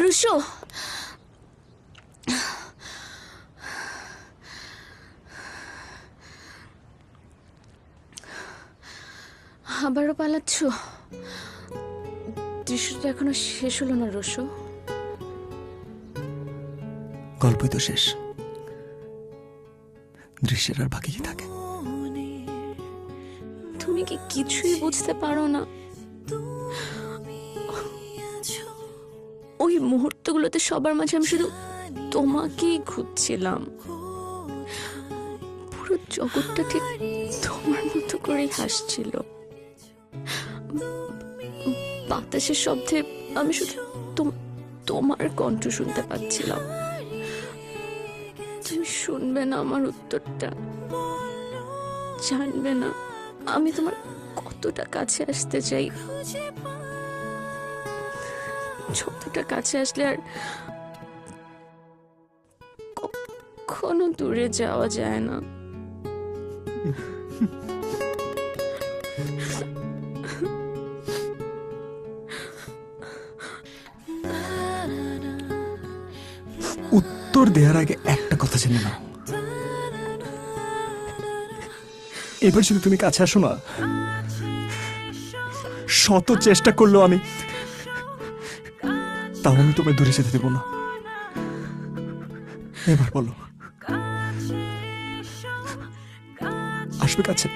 Russo, আবারও পালাচ্ছ? দৃশ্যটা এখনো শেষ হলো না রুশো। গল্পই তো শেষ, দৃশ্যের আর বাকি কি থাকে? তুমি কি কিছুই বুঝতে পারো না? ওই মুহূর্তগুলোতে সবার মাঝে আমি শুধু তোমাকেই খুঁজছিলাম। পুরো জগৎটা ঠিক তোমার মতো করেই হাসছিল। বাতাসের শব্দে আমি শুধু তোমার কণ্ঠ শুনতে পাচ্ছিলাম। তুমি শুনবে না আমার উত্তরটা, জানবে না আমি তোমার কতটা কাছে আসতে চাই। যতটা কাছে আসলে আর কখনো দূরে যাওয়া যায় না। উত্তর দেওয়ার আগে একটা কথা জেনে নাও, এবার যদি তুমি কাছে আসো না, শত চেষ্টা করলেও তাও আমি তোমায় দূরে যেতে দেবো না। এবার বলো, আসবে কাছে?